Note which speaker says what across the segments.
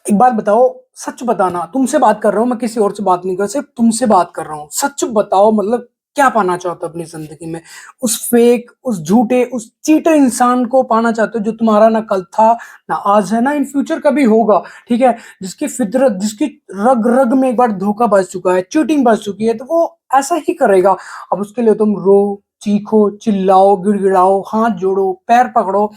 Speaker 1: एक बात बताओ, सच बताना, तुमसे बात कर रहा हूँ मैं, किसी और से बात नहीं कर, सिर्फ तुमसे बात कर रहा हूँ। सच बताओ, मतलब क्या पाना चाहते हो अपनी जिंदगी में? उस फेक, उस झूठे, उस चीटर इंसान को पाना चाहते हो जो तुम्हारा ना कल था, ना आज है, ना इन फ्यूचर कभी होगा। ठीक है, जिसकी फितरत, जिसकी रग रग में एक बार धोखा बज चुका है, चीटिंग बज चुकी है, तो वो ऐसा ही करेगा। अब उसके लिए तुम रो, चीखो, चिल्लाओ, गिड़गिड़ाओ, हाथ जोड़ो, पैर पकड़ो।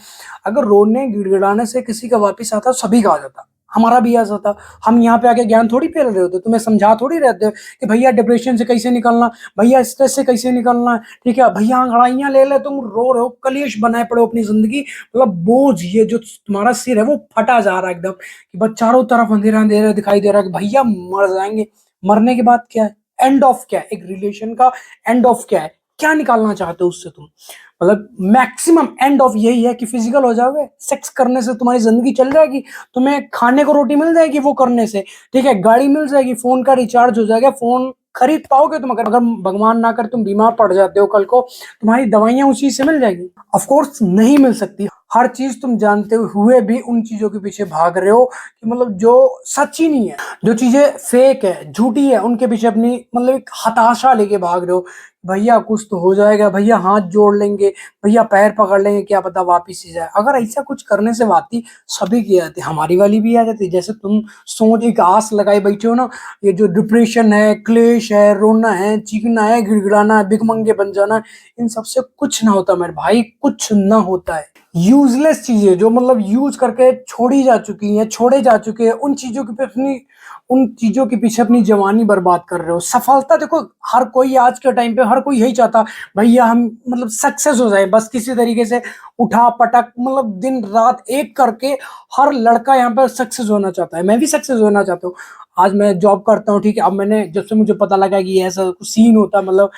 Speaker 1: अगर रोने गिड़गिड़ाने से किसी का वापिस आता, सभी का आ जाता, हमारा भी आ जाता। हम यहाँ पे आके ज्ञान थोड़ी फैल रहे होते, तुम्हें समझा थोड़ी रहते हो कि भैया डिप्रेशन से कैसे निकलना, भैया स्ट्रेस से कैसे निकलना है। ठीक है भैया, अंगड़ाइयां ले ले, तुम रो रहे हो, कलेश बनाए पड़े हो अपनी जिंदगी, मतलब बोझ, ये जो तुम्हारा सिर है वो फटा जा रहा है एकदम, कि बस चारों तरफ अंधेरा अंधेरा दिखाई दे रहा है कि भैया मर जाएंगे। मरने के बाद क्या है? एंड ऑफ क्या है? एक रिलेशन का एंड ऑफ क्या है? क्या निकालना चाहते हो उससे तुम? मतलब मैक्सिमम एंड ऑफ यही है कि फिजिकल हो जाओगे, सेक्स करने से तुम्हारी जिंदगी चल जाएगी, तुम्हें खाने को रोटी मिल जाएगी वो करने से। ठीक है, गाड़ी मिल जाएगी, फोन का रिचार्ज हो जाएगा, फोन खरीद पाओगे तुम। अगर भगवान ना कर तुम बीमार पड़ जाते हो कल को, तुम्हारी दवाइयां उसी से मिल जाएगी। ऑफ कोर्स नहीं मिल सकती हर चीज, तुम जानते हुए भी उन चीजों के पीछे भाग रहे हो कि मतलब जो सच ही नहीं है, जो चीजें फेक है, झूठी है, उनके पीछे अपनी मतलब एक हताशा लेके भाग रहे हो। भैया कुछ तो हो जाएगा, भैया हाथ जोड़ लेंगे, भैया पैर पकड़ लेंगे, क्या पता वापिस ही जाए। अगर ऐसा कुछ करने से वाती सभी की आती, हमारी वाली भी आ जाती। जैसे तुम सोच, एक आस लगाए बैठे हो ना, ये जो डिप्रेशन है, क्लेश है, रोना है, चीखना है, गिड़गिड़ाना है, भिखमंगे बन जाना है, इन सबसे कुछ ना होता मेरे भाई, कुछ ना होता है। यूजलेस चीजें जो मतलब यूज करके छोड़ी जा चुकी हैं, छोड़े जा चुके हैं, उन चीजों के पीछे अपनी जवानी बर्बाद कर रहे हो। सफलता देखो, हर कोई आज के टाइम पे हर कोई यही चाहता, भैया हम मतलब सक्सेस हो जाए बस किसी तरीके से, उठा पटक मतलब दिन रात एक करके। हर लड़का यहाँ पर सक्सेस होना चाहता है, मैं भी सक्सेस होना चाहता हूँ। आज मैं जॉब करता हूँ, ठीक है, अब मैंने जब से मुझे पता लगा कि ऐसा कुछ सीन होता है, मतलब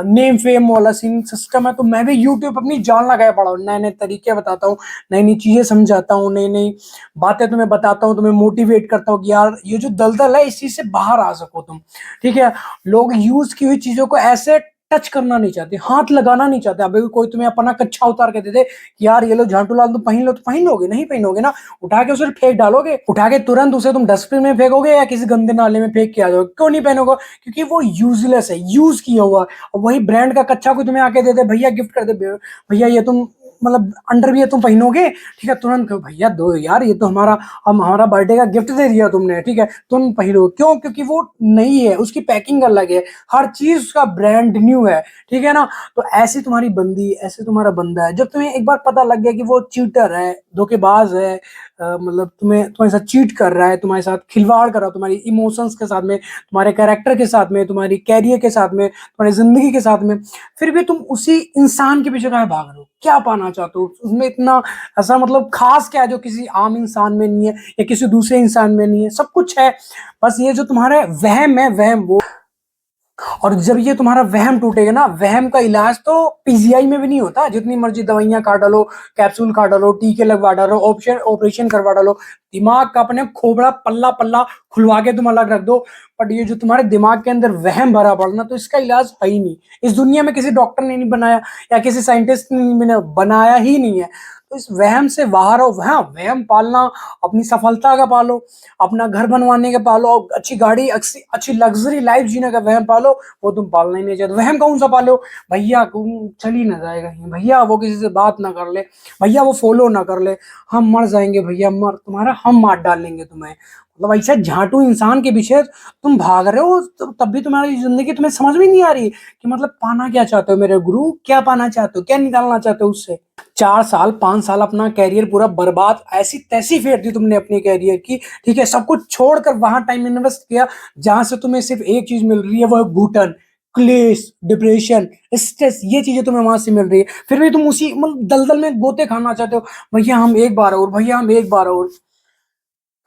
Speaker 1: नेम फेम वाला सीन सिस्टम है, तो मैं भी यूट्यूब अपनी जान लगाया पड़ा हूँ, नए नए तरीके बताता हूँ, नई नई चीजें समझाता हूँ, नई नई बातें तुम्हें बताता हूँ, तुम्हें मोटिवेट करता हूँ कि यार ये जो दलदल है इस चीज से बाहर आ सको तुम। ठीक है, लोग यूज की हुई चीजों को ऐसे टच करना नहीं चाहते, हाथ लगाना नहीं चाहते। अभी कोई तुम्हें अपना कच्छा उतार के दे दे कि यार ये लो झांटू लाल तुम पहन लो, तो पहन लोगे? नहीं पहनोगे ना। उठा के उसे फेंक डालोगे, उठा के तुरंत उसे तुम डस्टबिन में फेंकोगे या किसी गंदे नाले में फेंक के आ जाओगे। क्यों नहीं पहनोगे? क्योंकि वो यूजलेस है, यूज किया हुआ। और वही ब्रांड का कच्चा कोई तुम्हें आके दे दे, भैया गिफ्ट कर दे, भैया ये तुम मतलब अंडर भी है तुम पहनोगे, ठीक है, तुरंत कहो भैया दो यार, ये तो हमारा बर्थडे का गिफ्ट दे दिया तुमने, ठीक है तुम पहनो। क्यों? क्योंकि वो नई है, उसकी पैकिंग अलग है, हर चीज उसका ब्रांड न्यू है। ठीक है ना। तो ऐसी तुम्हारी बंदी, ऐसे तुम्हारा बंदा है, जब तुम्हें एक बार पता लग गया कि वो चीटर है, धोखेबाज है, मतलब तुम्हारे साथ चीट कर रहा है, तुम्हारे साथ खिलवाड़ कर रहा है, तुम्हारी इमोशंस के साथ में, तुम्हारे कैरेक्टर के साथ में, तुम्हारी कैरियर के साथ में, तुम्हारी जिंदगी के साथ में, फिर भी तुम उसी इंसान के पीछे काहे भाग रहे हो? क्या पाना चाहते हो उसमें? इतना ऐसा मतलब खास क्या है जो किसी आम इंसान में नहीं है या किसी दूसरे इंसान में नहीं है? सब कुछ है, बस ये जो तुम्हारे वहम है, वहम वो। और जब ये तुम्हारा वहम टूटेगा ना, वहम का इलाज तो पीजीआई में भी नहीं होता। जितनी मर्जी दवाइयां खा डालो, कैप्सूल खा डालो, टीके लगवा डालो, ऑप्शन ऑपरेशन करवा डालो, दिमाग का अपने खोपड़ा पल्ला पल्ला खुलवा के तुम अलग रख दो, बट ये जो तुम्हारे दिमाग के अंदर वहम भरा पड़ना, तो इसका इलाज है ही नहीं। इस दुनिया में किसी डॉक्टर ने नहीं बनाया या किसी साइंटिस्ट ने बनाया ही नहीं है। तो इस वहम से बाहर हो। हाँ, वहम पालना अपनी सफलता का पालो, अपना घर बनवाने का पालो, अच्छी गाड़ी, अच्छी अच्छी लग्जरी लाइफ जीने का वहम पालो, वो तुम पालना ही नहीं चाहते। वहम कौन सा पालो? भैया चल ही ना जाएगा, भैया वो किसी से बात ना कर ले, भैया वो फॉलो ना कर ले, हम मर जाएंगे भैया, मर तुम्हारा हम मार डालेंगे तुम्हें। मतलब ऐसा झाटू इंसान के पीछे तुम भाग रहे हो, तब भी तुम्हारी जिंदगी तुम्हें समझ में नहीं आ रही कि मतलब पाना क्या चाहते हो मेरे गुरु, क्या पाना चाहते हो, क्या निकालना चाहते हो उससे? 4 साल 5 साल अपना कैरियर पूरा बर्बाद, ऐसी तैसी फेर दी तुमने अपने कैरियर की। ठीक है, सब कुछ छोड़कर वहां टाइम इन्वेस्ट किया जहां से तुम्हें सिर्फ एक चीज मिल रही है, वो है घुटन, क्लेश, डिप्रेशन, स्ट्रेस, ये चीजें तुम्हें वहां से मिल रही है। फिर भी तुम उसी मतलब दलदल में गोते खाना चाहते हो, भैया हम एक बार और, भैया हम एक बार और।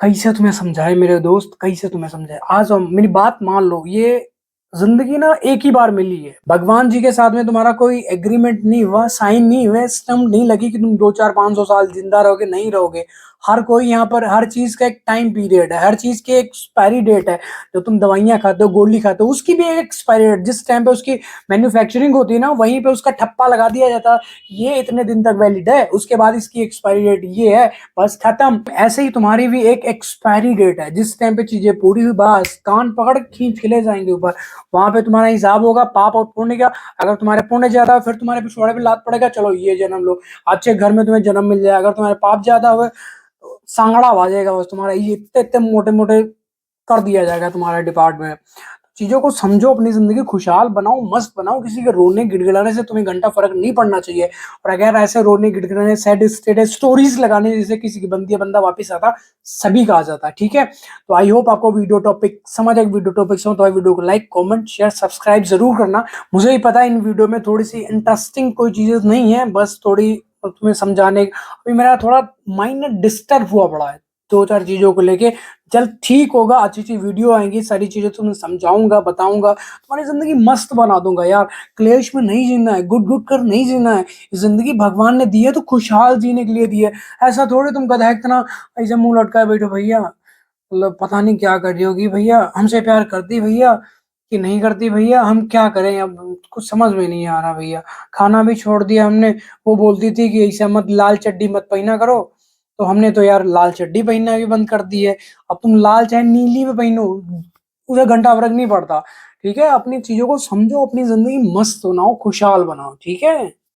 Speaker 1: कैसे तुम्हें समझाए मेरे दोस्त, कैसे तुम्हें समझाए? आज हम मेरी बात मान लो, ये जिंदगी ना एक ही बार मिली है। भगवान जी के साथ में तुम्हारा कोई एग्रीमेंट नहीं हुआ, साइन नहीं हुए, स्टम्प नहीं लगी कि तुम 2 4 500 साल जिंदा रहोगे, नहीं रहोगे। हर कोई यहाँ पर, हर चीज का एक टाइम पीरियड है, हर चीज की एक एक्सपायरी डेट है। जो तुम दवाइयाँ खाते हो, गोली खाते हो, उसकी भी एक एक्सपायरी डेट, जिस टाइम पे उसकी मैन्युफैक्चरिंग होती है ना, वहीं पे उसका ठप्पा लगा दिया जाता है, ये इतने दिन तक वैलिड है, उसके बाद इसकी एक्सपायरी डेट ये है, बस खत्म। ऐसे ही तुम्हारी भी एक एक्सपायरी डेट है, जिस टाइम पे चीजें पूरी हुई, बस कान पकड़ खींच के ले जाएंगे ऊपर। वहां पे तुम्हारा हिसाब होगा पाप और पुण्य का। अगर तुम्हारे पुण्य ज्यादा है, फिर तुम्हारे पिछवाड़े पे लात पड़ेगा, चलो ये जन्म लो, अच्छे घर में तुम्हें जन्म मिल जाए। अगर तुम्हारे पाप ज्यादा हुए, तो सांगड़ा बाजेगा बस तुम्हारा, ये इतने इतने मोटे मोटे कर दिया जाएगा तुम्हारा डिपार्टमेंट। चीजों को समझो, अपनी जिंदगी खुशहाल बनाओ, मस्त बनाओ। किसी के रोने गिड़गिड़ाने से तुम्हें घंटा फर्क नहीं पड़ना चाहिए। और अगर ऐसे रोने गिड़गिड़ाने, सैड स्टेटस स्टोरीज लगाने जैसे किसी की बंदी बंदा वापस आता, सभी का आ जाता है, ठीक है। तो आई होप आपको वीडियो टॉपिक समझ आए। वीडियो टॉपिक समझ तो वीडियो को लाइक, कमेंट, शेयर, सब्सक्राइब जरूर करना। मुझे ही पता है इन वीडियो में थोड़ी सी इंटरेस्टिंग कोई चीजें नहीं है, बस थोड़ी तुम्हें समझाने, अभी मेरा थोड़ा माइंड डिस्टर्ब हुआ पड़ा है दो चार चीजों को लेके। जल्द ठीक होगा, अच्छी अच्छी वीडियो आएंगी, सारी चीजें तुम्हें समझाऊंगा, बताऊंगा, तुम्हारी जिंदगी मस्त बना दूंगा यार। क्लेश में नहीं जीना है, गुड गुड कर नहीं जीना है। जिंदगी भगवान ने दी है तो खुशहाल जीने के लिए दी है। ऐसा थोड़ी तुम गधा इतना ऐसे मुंह लटकाए बैठो भैया, मतलब पता नहीं क्या कर रही होगी भैया, हमसे प्यार करती भैया कि नहीं करती भैया, हम क्या करें अब, कुछ समझ में नहीं आ रहा भैया। खाना भी छोड़ दिया हमने। वो बोलती थी कि ऐसा मत, लाल चड्डी मत पहना करो, तो हमने तो यार लाल चड्डी पहनना भी बंद कर दी है। अब तुम लाल चाहे नीली में पहनो, उसे घंटा फर्क नहीं पड़ता। ठीक है, अपनी चीजों को समझो, अपनी जिंदगी मस्त बनाओ, खुशहाल बनाओ, ठीक है।